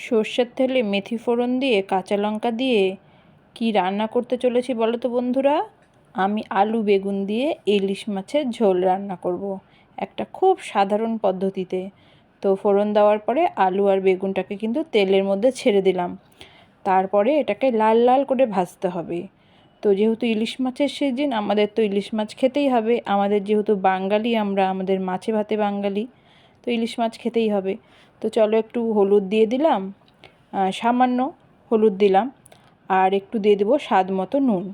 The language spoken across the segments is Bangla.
সর্ষের তেলে মেথি ফোড়ন দিয়ে কাঁচা লঙ্কা দিয়ে কি রান্না করতে চলেছি বলো তো বন্ধুরা? আমি আলু বেগুন দিয়ে ইলিশ মাছের ঝোল রান্না করব একটা খুব সাধারণ পদ্ধতিতে। তো ফোড়ন দেওয়ার পরে আলু আর বেগুনটাকে কিন্তু তেলের মধ্যে ছেড়ে দিলাম। তারপরে এটাকে লাল লাল করে ভাজতে হবে। তো যেহেতু ইলিশ মাছের সিজন, আমাদের তো ইলিশ মাছ খেতেই হবে। আমাদের যেহেতু বাঙালি, আমরা আমাদের মাছে ভাতে বাঙালি, তো ইলিশ মাছ খেতেই হবে। তো চলো একটু হলুদ দিয়ে দিলাম, সামান্য হলুদ দিলাম, আর একটু দিয়ে দেবো স্বাদ মতো নুন।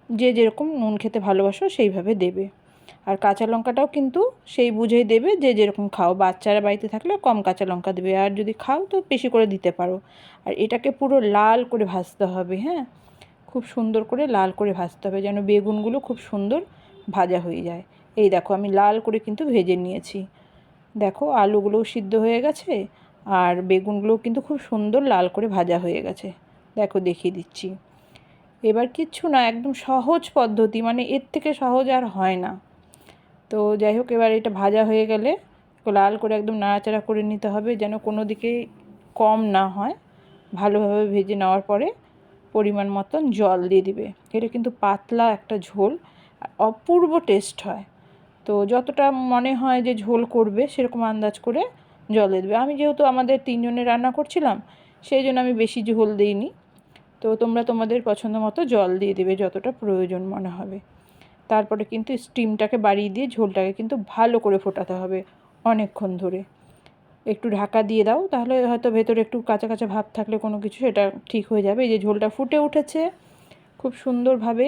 যে যেরকম নুন খেতে ভালোবাসো সেইভাবে দেবে। আর কাঁচা লঙ্কাটাও কিন্তু সেই বুঝেই দেবে, যে যেরকম খাও। বাচ্চারা বাড়িতে থাকলে কম কাঁচা লঙ্কা দেবে, আর যদি খাও তো বেশি করে দিতে পারো। আর এটাকে পুরো লাল করে ভাজতে হবে, হ্যাঁ, খুব সুন্দর করে লাল করে ভাজতে হবে, যেন বেগুনগুলো খুব সুন্দর ভাজা হয়ে যায়। এই দেখো আমি লাল করে কিন্তু ভেজে নিয়েছি। দেখো আলুগুলোও সিদ্ধ হয়ে গেছে, আর বেগুনগুলোও কিন্তু খুব সুন্দর লাল করে ভাজা হয়ে গেছে। দেখো দেখিয়ে দিচ্ছি। এবার কিচ্ছু না, একদম সহজ পদ্ধতি, মানে এর থেকে সহজ আর হয় না। তো যাই হোক, এবার এটা ভাজা হয়ে গেলে লাল করে একদম নাড়াচাড়া করে নিতে হবে, যেন কোনো দিকে কম না হয়। ভালোভাবে ভেজে নেওয়ার পরে পরিমাণ মতন জল দিয়ে দিবে। এটা কিন্তু পাতলা একটা ঝোল, অপূর্ব টেস্ট হয়। তো যতটা মনে হয় যে ঝোল করবে সেরকম আন্দাজ করে জল দিয়ে দেবে। আমি যেহেতু আমাদের 3 জনের রান্না করছিলাম, সেই জন্য আমি বেশি ঝোল দিইনি। তো তোমরা তোমাদের পছন্দ মতো জল দিয়ে দেবে যতটা প্রয়োজন মনে হবে। তারপরে কিন্তু স্টিমটাকে বাড়িয়ে দিয়ে ঝোলটাকে কিন্তু ভালো করে ফোটাতে হবে অনেকক্ষণ ধরে। একটু ঢাকা দিয়ে দাও, তাহলে হয়তো ভেতরে একটু কাঁচা কাঁচা ভাব থাকলে কোনো কিছু সেটা ঠিক হয়ে যাবে। এই যে ঝোলটা ফুটে উঠেছে খুব সুন্দরভাবে,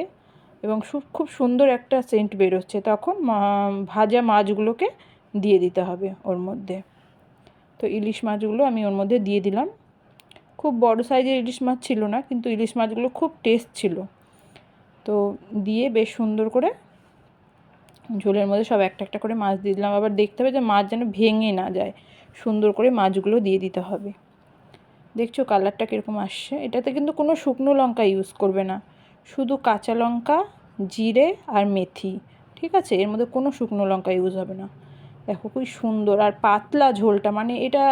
এবং খুব সুন্দর একটা সেন্ট বেরোচ্ছে, তখন ভাজা মাছগুলোকে দিয়ে দিতে হবে ওর মধ্যে। তো ইলিশ মাছগুলো আমি ওর মধ্যে দিয়ে দিলাম। খুব বড় সাইজের ইলিশ মাছ ছিল না, কিন্তু ইলিশ মাছগুলো খুব টেস্ট ছিল। তো দিয়ে বেশ সুন্দর করে ঝোলের মধ্যে সব একটা একটা করে মাছ দিয়ে দিলাম। আবার দেখতে হবে যে মাছ যেন ভেঙে না যায়, সুন্দর করে মাছগুলো দিয়ে দিতে হবে। দেখছো কালারটা কীরকম আসছে? এটাতে কিন্তু কোনো শুকনো লঙ্কা ইউজ করবে না, শুধু কাঁচা লঙ্কা, জিরে আর মেথি, ঠিক আছে? এর মধ্যে কোনো শুকনো লঙ্কা ইউজ হবে না। দেখো খুবই সুন্দর আর পাতলা ঝোলটা, মানে এটা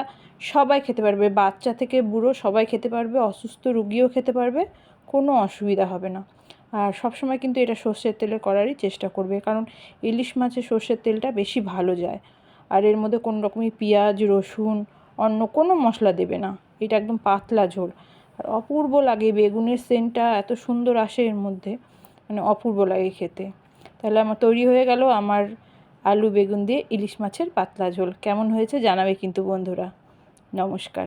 সবাই খেতে পারবে, বাচ্চা থেকে বুড়ো সবাই খেতে পারবে, অসুস্থ রুগীও খেতে পারবে, কোনো অসুবিধা হবে না। আর সবসময় কিন্তু এটা সর্ষের তেলে করারই চেষ্টা করবে, কারণ ইলিশ মাছে সর্ষের তেলটা বেশি ভালো যায়। আর এর মধ্যে কোনো রকমই পেঁয়াজ, রসুন, অন্য কোনো মশলা দেবে না। এটা একদম পাতলা ঝোল, আর অপূর্ব লাগে। বেগুনের সেন্টটা এত সুন্দর আসে এর মধ্যে, মানে অপূর্ব লাগে খেতে। তাহলে আমার তৈরি হয়ে গেল আমার আলু বেগুন দিয়ে ইলিশ মাছের পাতলা ঝোল। কেমন হয়েছে জানাবে কিন্তু বন্ধুরা। নমস্কার।